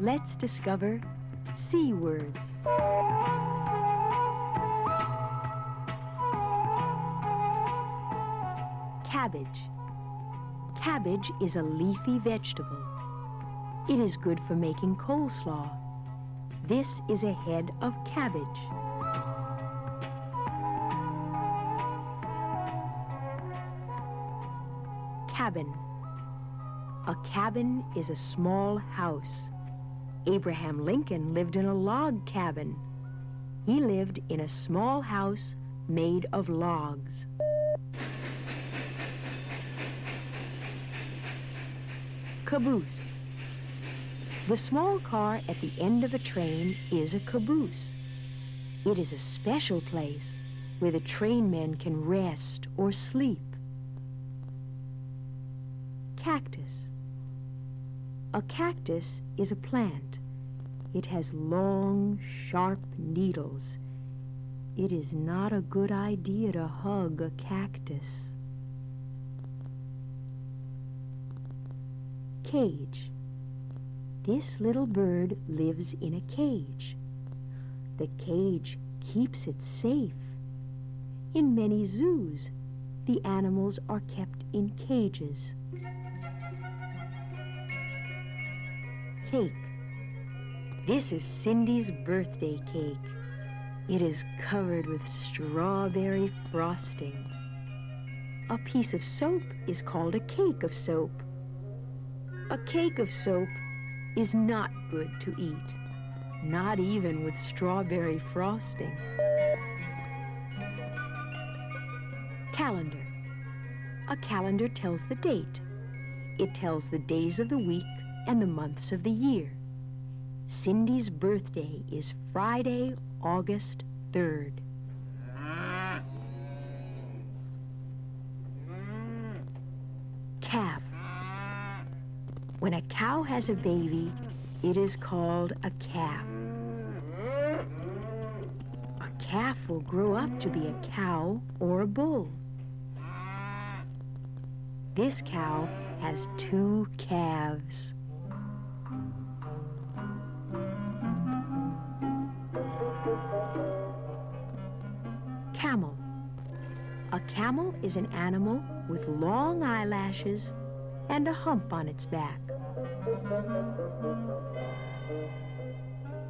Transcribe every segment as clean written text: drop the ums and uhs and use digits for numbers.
Let's discover C words. Cabbage. Cabbage is a leafy vegetable. It is good for making coleslaw. This is a head of cabbage. Cabin. A cabin is a small house. Abraham Lincoln lived in a log cabin. He lived in a small house made of logs. Caboose. The small car at the end of a train is a caboose. It is a special place where the trainmen can rest or sleep. Cactus. A cactus is a plant. It has long, sharp needles. It is not a good idea to hug a cactus. Cage. This little bird lives in a cage. The cage keeps it safe. In many zoos, the animals are kept in cages. Cake. This is Cindy's birthday cake. It is covered with strawberry frosting. A piece of soap is called a cake of soap. A cake of soap is not good to eat, not even with strawberry frosting. Calendar. A calendar tells the date. It tells the days of the week and the months of the year. Cindy's birthday is Friday, August 3rd. Calf. When a cow has a baby, it is called a calf. A calf will grow up to be a cow or a bull. This cow has 2 calves. Camel. A camel is an animal with long eyelashes and a hump on its back.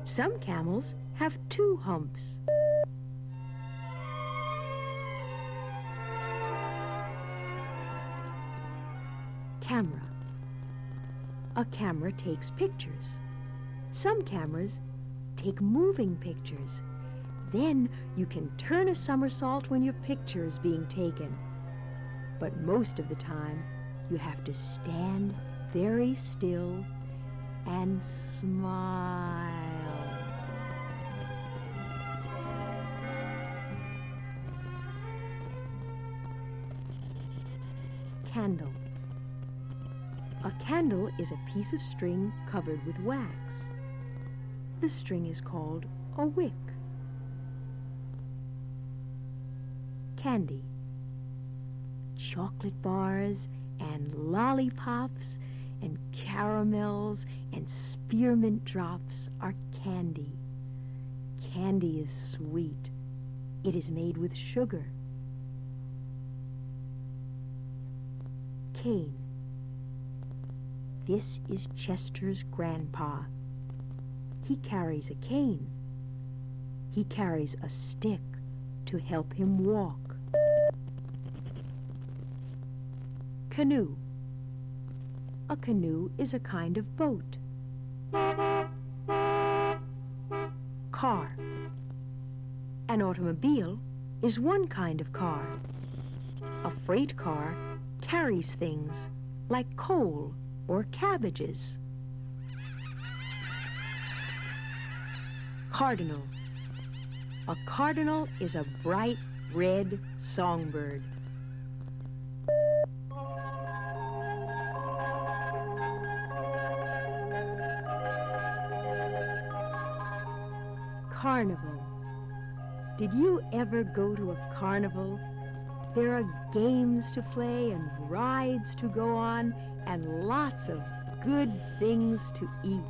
Some camels have 2 humps. Camera. A camera takes pictures. Some cameras take moving pictures. Then you can turn a somersault when your picture is being taken. But most of the time, you have to stand very still and smile. Candle. A candle is a piece of string covered with wax. The string is called a wick. Candy. Chocolate bars and lollipops and caramels and spearmint drops are candy. Candy is sweet. It is made with sugar. Cane. This is Chester's grandpa. He carries a cane. He carries a stick to help him walk. Canoe. A canoe is a kind of boat. Car. An automobile is one kind of car. A freight car carries things like coal or cabbages. Cardinal. A cardinal is a bright red songbird. Carnival. Did you ever go to a carnival? There are games to play and rides to go on and lots of good things to eat.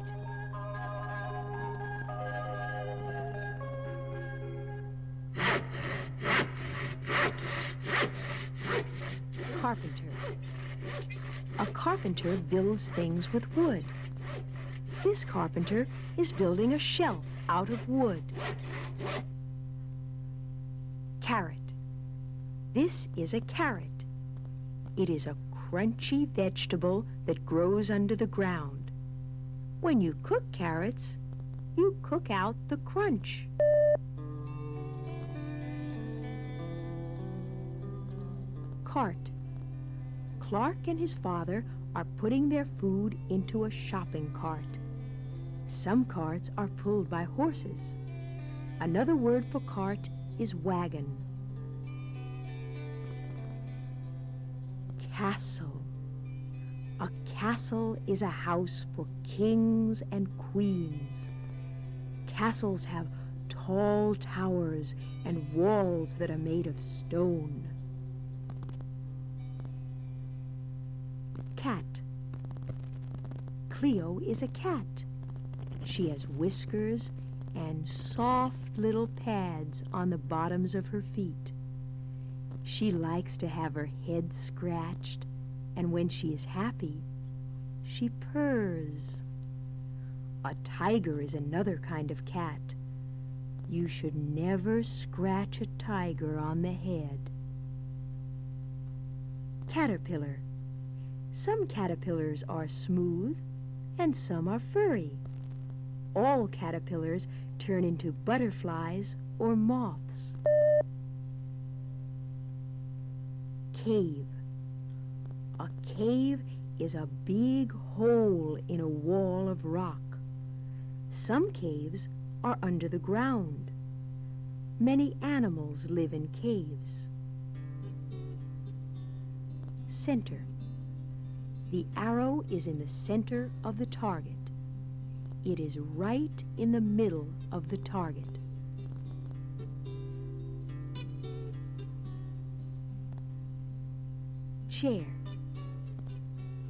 A carpenter builds things with wood. This carpenter is building a shelf out of wood. Carrot. This is a carrot. It is a crunchy vegetable that grows under the ground. When you cook carrots, you cook out the crunch. Cart. Clark and his father are putting their food into a shopping cart. Some carts are pulled by horses. Another word for cart is wagon. Castle. A castle is a house for kings and queens. Castles have tall towers and walls that are made of stone. Cat. Cleo is a cat. She has whiskers and soft little pads on the bottoms of her feet. She likes to have her head scratched, and when she is happy, she purrs. A tiger is another kind of cat. You should never scratch a tiger on the head. Caterpillar. Some caterpillars are smooth and some are furry. All caterpillars turn into butterflies or moths. Cave. A cave is a big hole in a wall of rock. Some caves are under the ground. Many animals live in caves. Center. The arrow is in the center of the target. It is right in the middle of the target. Chair.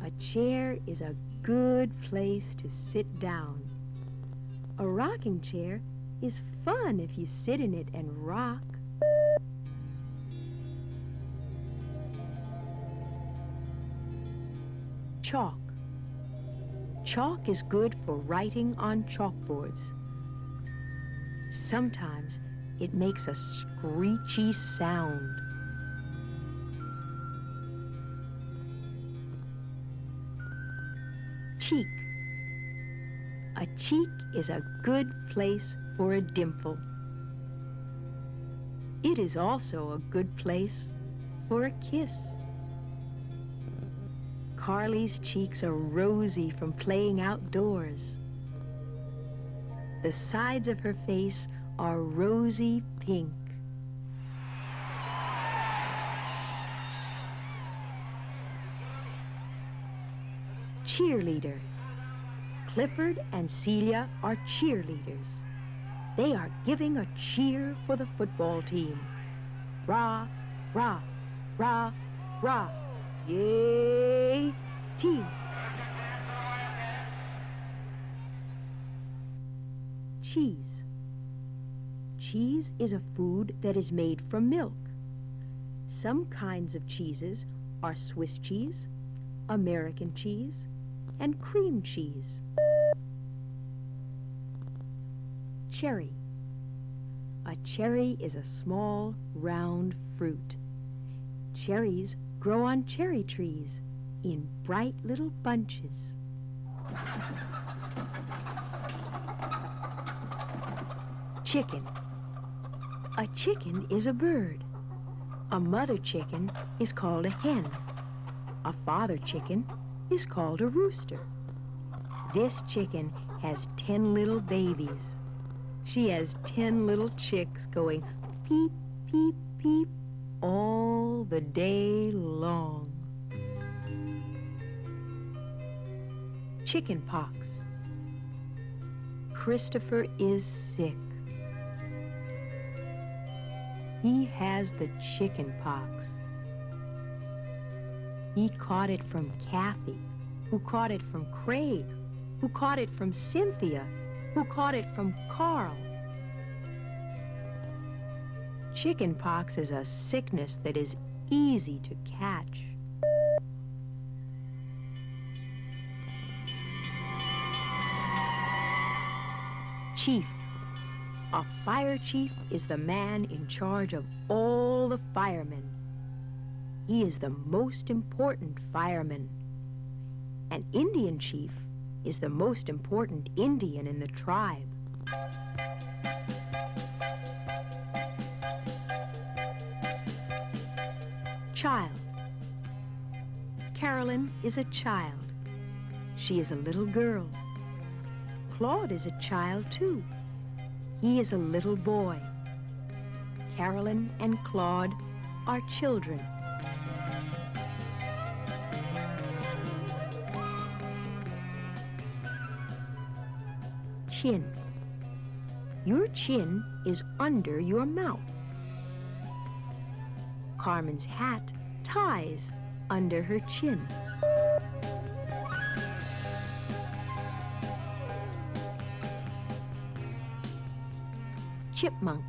A chair is a good place to sit down. A rocking chair is fun if you sit in it and rock. Chalk. Chalk is good for writing on chalkboards. Sometimes it makes a screechy sound. Cheek. A cheek is a good place for a dimple. It is also a good place for a kiss. Carly's cheeks are rosy from playing outdoors. The sides of her face are rosy pink. Cheerleader. Clifford and Celia are cheerleaders. They are giving a cheer for the football team. Rah, rah, rah, rah. Yay, team. Cheese. Cheese is a food that is made from milk. Some kinds of cheeses are Swiss cheese, American cheese, and cream cheese. Cherry. A cherry is a small, round fruit. Cherries grow on cherry trees in bright little bunches. Chicken. A chicken is a bird. A mother chicken is called a hen. A father chicken is called a rooster. This chicken has 10 little babies. She has 10 little chicks going peep, peep, peep all the day long. Chicken pox. Christopher is sick. He has the chicken pox. He caught it from Kathy, who caught it from Craig, who caught it from Cynthia, who caught it from Carl. Chicken pox is a sickness that is easy to catch. Chief. A fire chief is the man in charge of all the firemen. He is the most important fireman. An Indian chief is the most important Indian in the tribe. Child. Carolyn is a child. She is a little girl. Claude is a child, too. He is a little boy. Carolyn and Claude are children. Chin. Your chin is under your mouth. Carmen's hat ties under her chin. Chipmunk.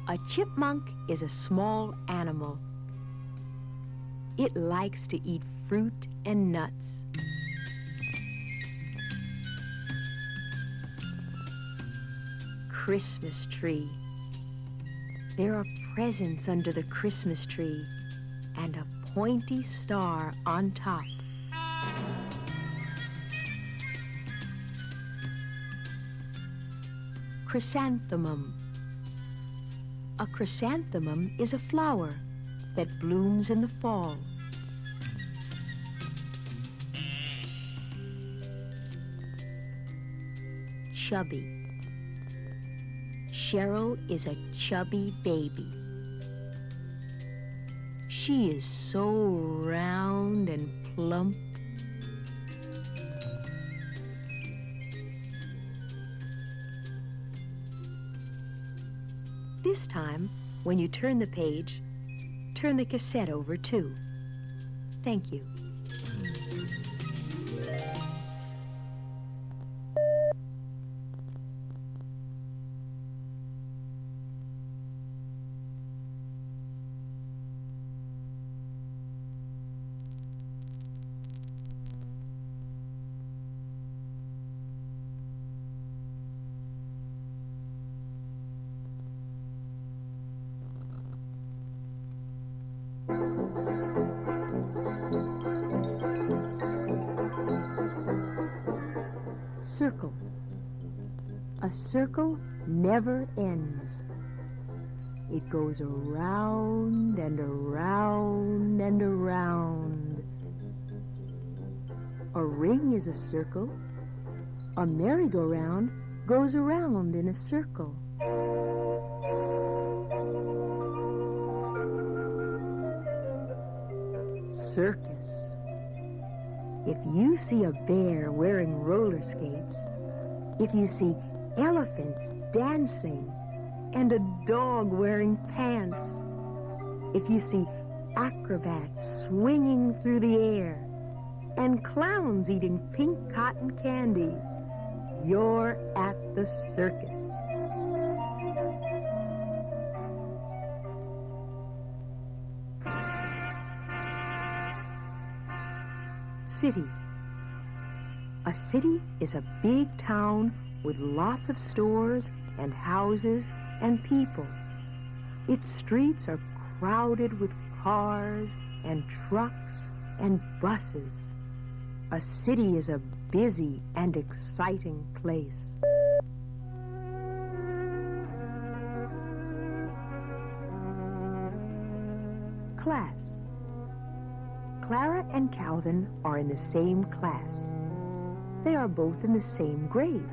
A chipmunk is a small animal. It likes to eat fruit and nuts. Christmas tree. There are presents under the Christmas tree and a pointy star on top. Chrysanthemum. A chrysanthemum is a flower that blooms in the fall. Chubby. Cheryl is a chubby baby. She is so round and plump. This time, when you turn the page, turn the cassette over too. Thank you. Circle. A circle never ends. It goes around and around and around. A ring is a circle. A merry-go-round goes around in a circle. Circus. If you see a bear wearing roller skates, if you see elephants dancing and a dog wearing pants, if you see acrobats swinging through the air and clowns eating pink cotton candy, you're at the circus. City. A city is a big town with lots of stores and houses and people. Its streets are crowded with cars and trucks and buses. A city is a busy and exciting place. Class. Clara and Calvin are in the same class. They are both in the same grade.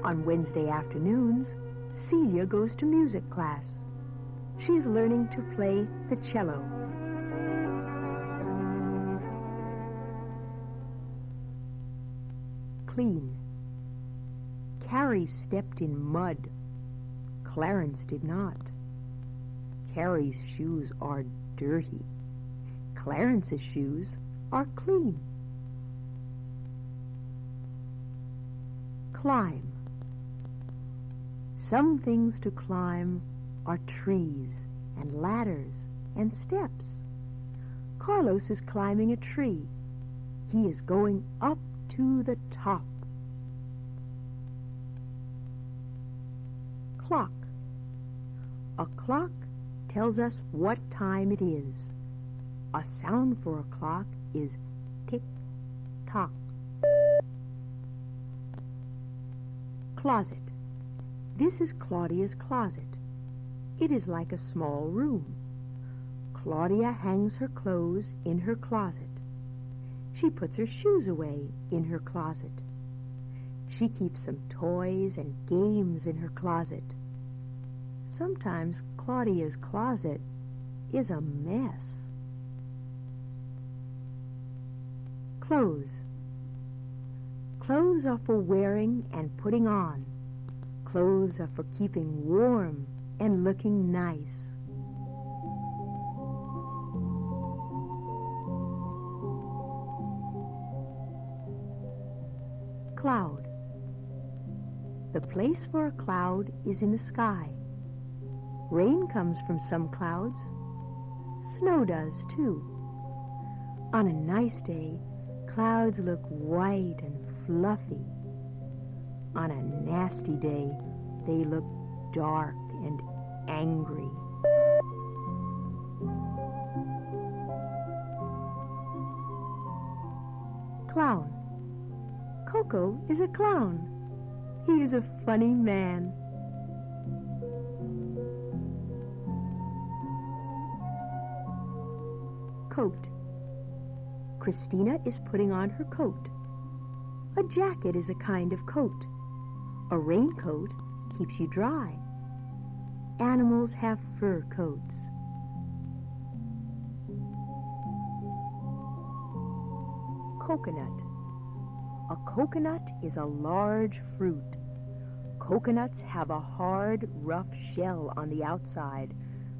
On Wednesday afternoons, Celia goes to music class. She's learning to play the cello. Clean. Carrie stepped in mud. Clarence did not. Carrie's shoes are dirty. Clarence's shoes are clean. Climb. Some things to climb are trees and ladders and steps. Carlos is climbing a tree. He is going up to the top. clock. A clock tells us what time it is. A sound for a clock is tick-tock. Closet. This is Claudia's closet. It is like a small room. Claudia hangs her clothes in her closet. She puts her shoes away in her closet. She keeps some toys and games in her closet. Sometimes Claudia's closet is a mess. Clothes. Clothes are for wearing and putting on. Clothes are for keeping warm and looking nice. Cloud. The place for a cloud is in the sky. Rain comes from some clouds. Snow does, too. On a nice day, clouds look white and fluffy. On a nasty day, they look dark and angry. Clown. Coco is a clown. He is a funny man. Coat. Christina is putting on her coat. A jacket is a kind of coat. A raincoat keeps you dry. Animals have fur coats. Coconut. A coconut is a large fruit. Coconuts have a hard, rough shell on the outside,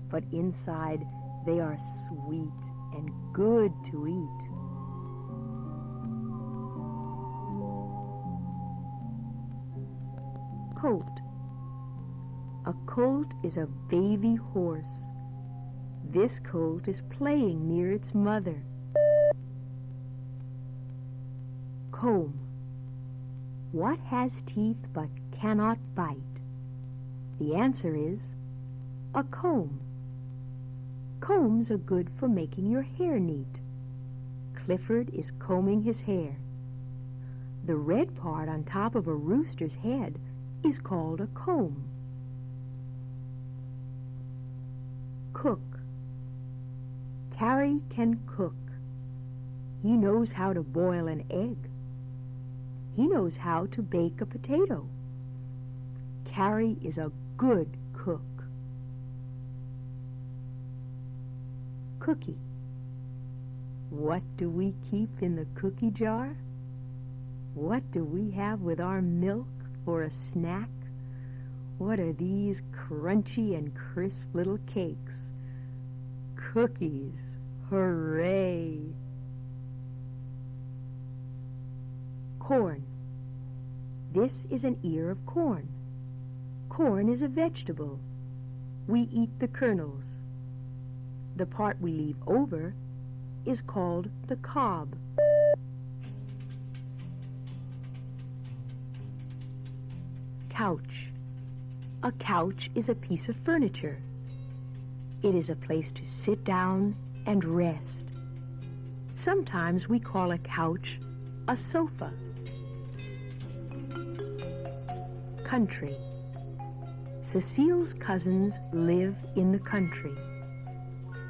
but inside they are sweet and good to eat. Colt. A colt is a baby horse. This colt is playing near its mother. Comb. What has teeth but cannot bite? The answer is a comb. Combs are good for making your hair neat. Clifford is combing his hair. The red part on top of a rooster's head is called a comb. Cook. Carrie can cook. He knows how to boil an egg. He knows how to bake a potato. Carrie is a good cook. Cookie. What do we keep in the cookie jar? What do we have with our milk for a snack? What are these crunchy and crisp little cakes? Cookies. Hooray! Corn. This is an ear of corn. Corn is a vegetable. We eat the kernels. The part we leave over is called the cob. Couch. A couch is a piece of furniture. It is a place to sit down and rest. Sometimes we call a couch a sofa. Country. Cecile's cousins live in the country.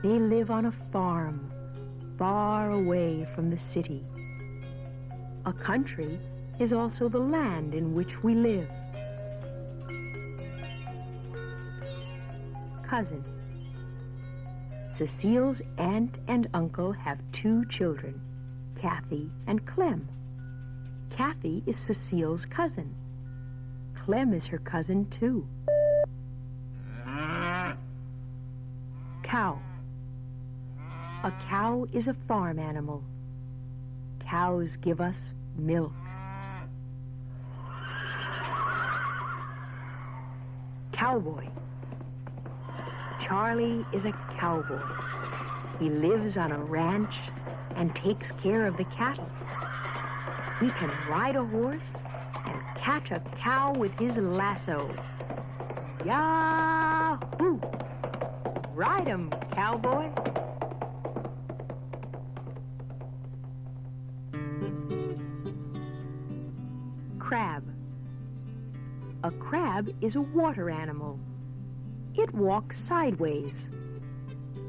They live on a farm, far away from the city. A country is also the land in which we live. Cousin. Cecile's aunt and uncle have 2 children, Kathy and Clem. Kathy is Cecile's cousin. Clem is her cousin, too. Cow. A cow is a farm animal. Cows give us milk. Cowboy. Charlie is a cowboy. He lives on a ranch and takes care of the cattle. He can ride a horse and catch a cow with his lasso. Yahoo! Ride 'em, cowboy. Crab. A crab is a water animal. It walks sideways.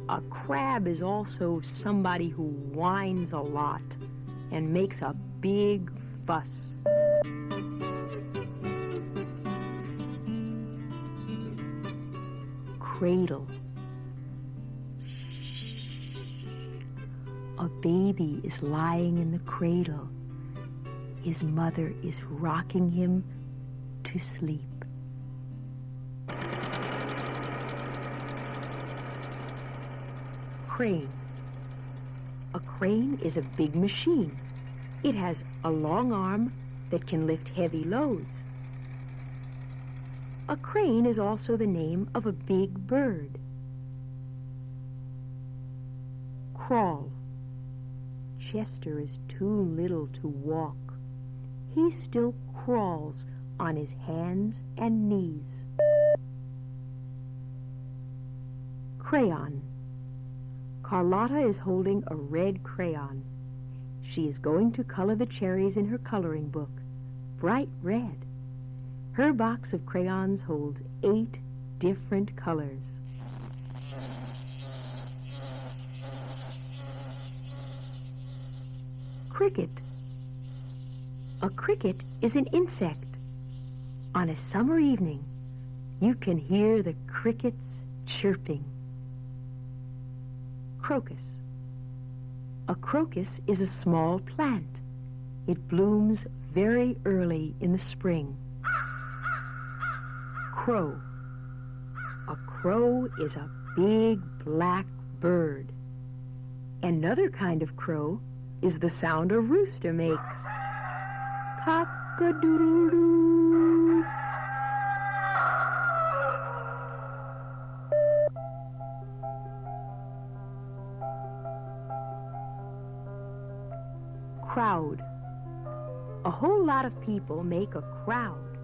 A crab is also somebody who whines a lot and makes a big fuss. Cradle. A baby is lying in the cradle. His mother is rocking him to sleep. Crane. A crane is a big machine. It has a long arm that can lift heavy loads. A crane is also the name of a big bird. Crawl. Chester is too little to walk. He still crawls on his hands and knees. Crayon. Carlotta is holding a red crayon. She is going to color the cherries in her coloring book, bright red. Her box of crayons holds 8 different colors. Cricket. A cricket is an insect. On a summer evening, you can hear the crickets chirping. Crocus. A crocus is a small plant. It blooms very early in the spring. Crow. A crow is a big black bird. Another kind of crow is the sound a rooster makes. Cock-a-doodle-doo. Crowd. A whole lot of people make a crowd.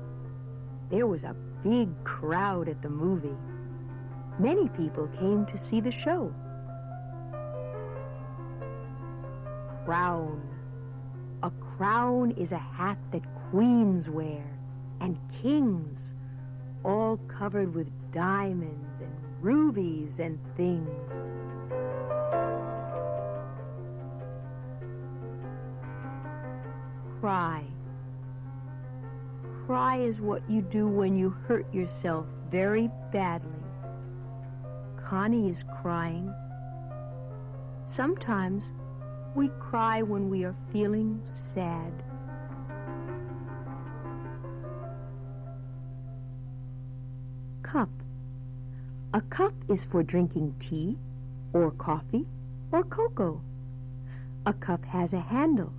There was a big crowd at the movie. Many people came to see the show. Crown. A crown is a hat that queens wear and kings, all covered with diamonds and rubies and things. Cry. Cry is what you do when you hurt yourself very badly. Connie is crying. Sometimes we cry when we are feeling sad. Cup. A cup is for drinking tea or coffee or cocoa. A cup has a handle.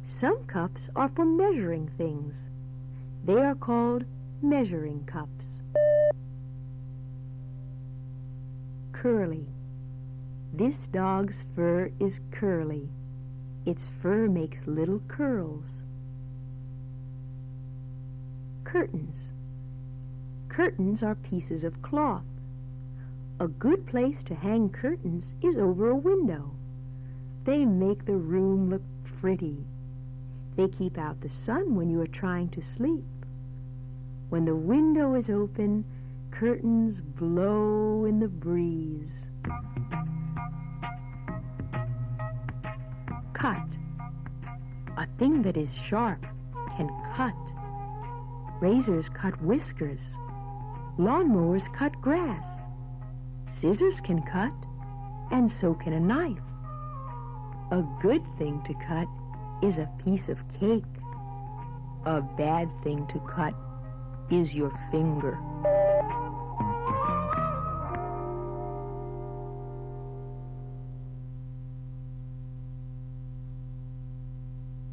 Some cups are for measuring things. They are called measuring cups. Curly. This dog's fur is curly. Its fur makes little curls. Curtains. Curtains are pieces of cloth. A good place to hang curtains is over a window. They make the room look pretty. They keep out the sun when you are trying to sleep. When the window is open, curtains blow in the breeze. Cut. A thing that is sharp can cut. Razors cut whiskers. Lawnmowers cut grass. Scissors can cut, and so can a knife. A good thing to cut is a piece of cake. A bad thing to cut is your finger.